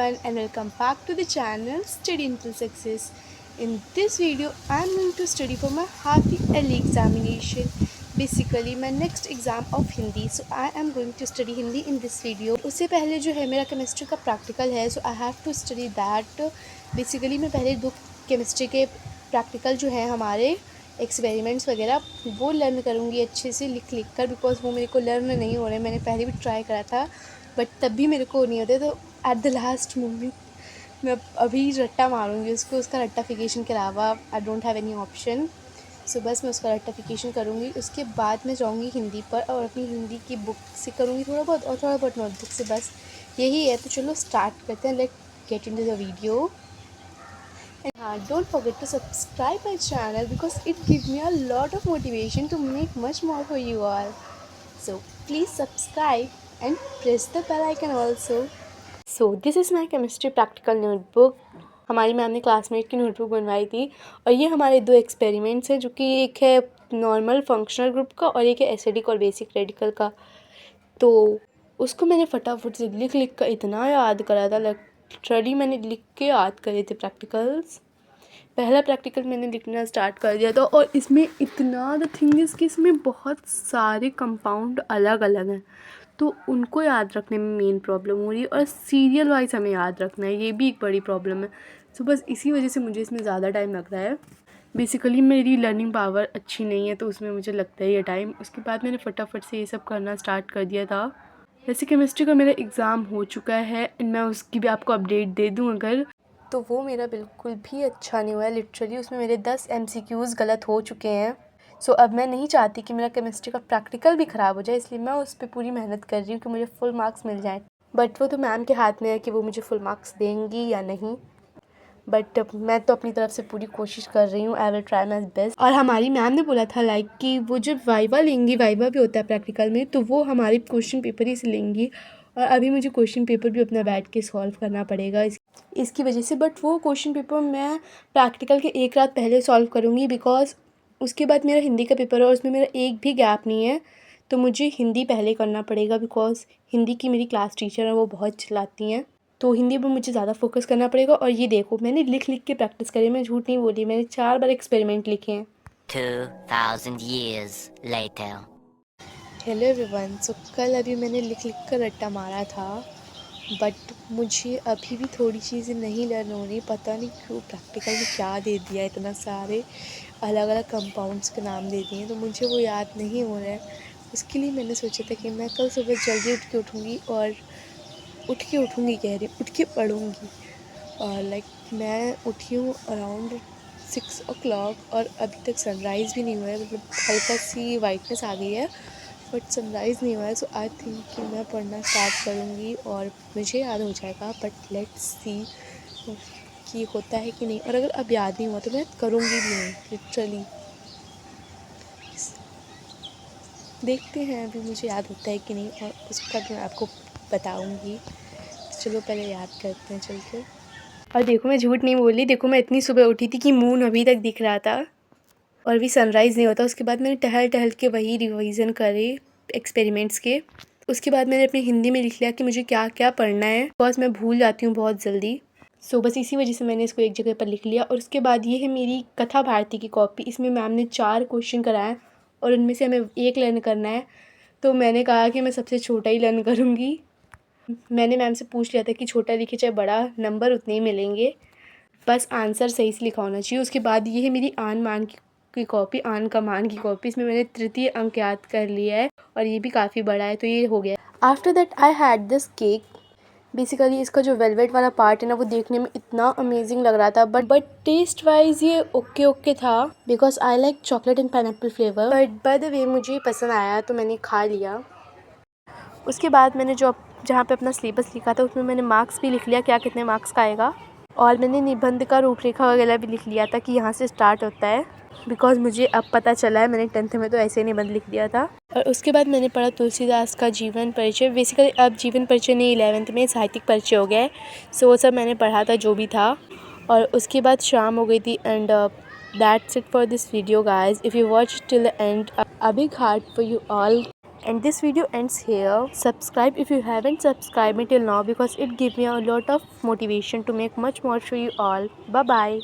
everyone and welcome back to the channel Study Until Success. In this video I am going to study for my half yearly examination, basically my next exam of Hindi. So I am going to study Hindi in this video. उससे पहले जो है मेरा chemistry का practical है, so I have to study that. Basically मैं पहले 2 chemistry के प्रैक्टिकल जो है हमारे एक्सपेरिमेंट्स वगैरह वो लर्न करूँगी अच्छे से लिख कर, बिकॉज वो मेरे को लर्न नहीं हो रहे. मैंने पहले भी ट्राई करा था बट तब भी मेरे को नहीं होते, तो एट द लास्ट मोमेंट मैं अभी रट्टा मारूंगी उसको. उसका रट्टाफिकेशन के अलावा I don't have any option. So बस मैं उसका रट्टाफिकेशन करूँगी. उसके बाद मैं जाऊँगी हिंदी पर और अपनी हिंदी की बुक से करूँगी थोड़ा बहुत और थोड़ा बहुत नोटबुक से. बस यही है. तो चलो स्टार्ट करते हैं. Let get into the video. And don't forget to subscribe my channel because it gives me a lot of motivation to make much more for you all. So please subscribe and press the bell icon also. So this is my chemistry practical notebook. हमारी ma'am ने classmate की notebook बनवाई थी और ये हमारे 2 experiments हैं, जो कि एक है नॉर्मल फंक्शनल ग्रुप का और एक है एसिडिक और बेसिक रेडिकल का. तो उसको मैंने फटाफट से लिख कर इतना याद करा था. लिटरली मैंने लिख के याद करे थे प्रैक्टिकल्स. पहला प्रैक्टिकल मैंने लिखना स्टार्ट कर दिया था और इसमें इतना द थिंग इज़ कि इसमें बहुत सारे कंपाउंड अलग अलग हैं, तो उनको याद रखने में मेन प्रॉब्लम हो रही है और सीरियल वाइज हमें याद रखना है, ये भी एक बड़ी प्रॉब्लम है. सो बस इसी वजह से मुझे इसमें ज़्यादा टाइम लग रहा है. बेसिकली मेरी लर्निंग पावर अच्छी नहीं है तो उसमें मुझे लगता है ये टाइम. उसके बाद मैंने फटाफट से ये सब करना स्टार्ट कर दिया था. वैसे केमिस्ट्री का मेरा एग्ज़ाम हो चुका है एंड मैं उसकी भी आपको अपडेट दे दूँ अगर, तो वो मेरा बिल्कुल भी अच्छा नहीं हुआ है. लिटरली उसमें मेरे 10 MCQs गलत हो चुके हैं. सो अब मैं नहीं चाहती कि मेरा केमिस्ट्री का प्रैक्टिकल भी ख़राब हो जाए, इसलिए मैं उस पर पूरी मेहनत कर रही हूँ कि मुझे फुल मार्क्स मिल जाएँ. बट वो तो मैम के हाथ में है कि वो मुझे फुल मार्क्स देंगी या नहीं. बट मैं तो अपनी तरफ से पूरी कोशिश कर रही हूँ. I will try my best. और हमारी मैम ने बोला था कि वो जब वाइवा लेंगी, वाइवा भी होता है प्रैक्टिकल में, तो वो हमारे क्वेश्चन पेपर ही से लेंगी. और अभी मुझे क्वेश्चन पेपर भी अपना बैठ के सॉल्व करना पड़ेगा इसकी वजह से. बट वो क्वेश्चन पेपर मैं प्रैक्टिकल के एक रात पहले सॉल्व करूँगी, बिकॉज उसके बाद मेरा हिंदी का पेपर है और उसमें मेरा एक भी गैप नहीं है. तो मुझे हिंदी पहले करना पड़ेगा, बिकॉज हिंदी की मेरी क्लास टीचर है, वो बहुत चिल्लाती हैं, तो हिंदी पर मुझे ज़्यादा फोकस करना पड़ेगा. और ये देखो मैंने लिख के प्रैक्टिस करी, मैं झूठ नहीं बोली, मैंने 4 बार एक्सपेरिमेंट लिखे हैं. 2000 years later. Hello everyone. So कल अभी मैंने लिख कर रट्टा मारा था, बट मुझे अभी भी थोड़ी चीज़ें नहीं लर्न हो रही. पता नहीं क्यों प्रैक्टिकल में क्या दे दिया, इतना सारे अलग अलग कंपाउंड्स के नाम दे दिए, तो मुझे वो याद नहीं हो रहा है. उसके लिए मैंने सोचा था कि मैं कल सुबह जल्दी उठ के उठूँगी उठ के पढ़ूँगी. और मैं उठी हूँ अराउंड 6 o'clock और अभी तक सनराइज़ भी नहीं हुआ है. मतलब हल्का सी वाइटनेस आ गई है बट सनराइज़ नहीं हुआ है. सो आई थिंक कि मैं पढ़ना स्टार्ट करूँगी और मुझे याद हो जाएगा. बट लेट्स सी कि होता है कि नहीं. और अगर अब याद नहीं हुआ तो मैं करूँगी भी नहीं. लिटरली देखते हैं अभी मुझे याद होता है कि नहीं, और उसका भी मैं आपको बताऊँगी. चलो पहले याद करते हैं चल के. और देखो मैं झूठ नहीं बोली, देखो मैं इतनी सुबह उठी थी कि मून अभी तक दिख रहा था और भी सनराइज़ नहीं होता. उसके बाद मैंने टहल के वही रिवीजन करे एक्सपेरिमेंट्स के. उसके बाद मैंने अपनी हिंदी में लिख लिया कि मुझे क्या क्या पढ़ना है, बिकॉज मैं भूल जाती हूँ बहुत जल्दी. सो बस इसी वजह से मैंने इसको एक जगह पर लिख लिया. और उसके बाद ये है मेरी कथा भारती की कॉपी. इसमें मैम ने 4 क्वेश्चन कराए और उनमें से हमें एक लर्न करना है. तो मैंने कहा कि मैं सबसे छोटा ही लर्न करूँगी. मैंने मैम से पूछ लिया था कि छोटा लिखे चाहे बड़ा, नंबर उतने ही मिलेंगे, बस आंसर सही से लिखा होना चाहिए. उसके बाद ये है मेरी आन मान की कॉपी, आन का मान की कॉपी. इसमें मैंने तृतीय अंक याद कर लिया है और ये भी काफ़ी बड़ा है, तो ये हो गया. After that I had this cake. Basically इसका जो वेलवेट वाला पार्ट है ना, वो देखने में इतना अमेजिंग लग रहा था, बट टेस्ट वाइज ये ओके था, because I like chocolate and pineapple flavour. But by the way मुझे पसंद आया तो मैंने खा लिया. उसके बाद मैंने जहाँ पे अपना सिलेबस लिखा था उसमें मैंने मार्क्स भी लिख लिया, क्या कितने मार्क्स का आएगा. और मैंने निबंध का रूपरेखा वगैरह भी लिख लिया था कि यहाँ से स्टार्ट होता है, बिकॉज मुझे अब पता चला है. मैंने 10th में तो ऐसे ही निबंध लिख दिया था. और उसके बाद मैंने पढ़ा तुलसीदास का जीवन परिचय. बेसिकली अब जीवन परिचय नहीं, 11th में साहित्यिक परिचय हो गया है. सो वो सब मैंने पढ़ा था जो भी था. और उसके बाद शाम हो गई थी. And that's it for this video guys. If you watch till the end, a big heart for you all. And this video ends here. Subscribe if you haven't subscribed me till now, because it gives me a lot of motivation to make much more for you all. Bye bye.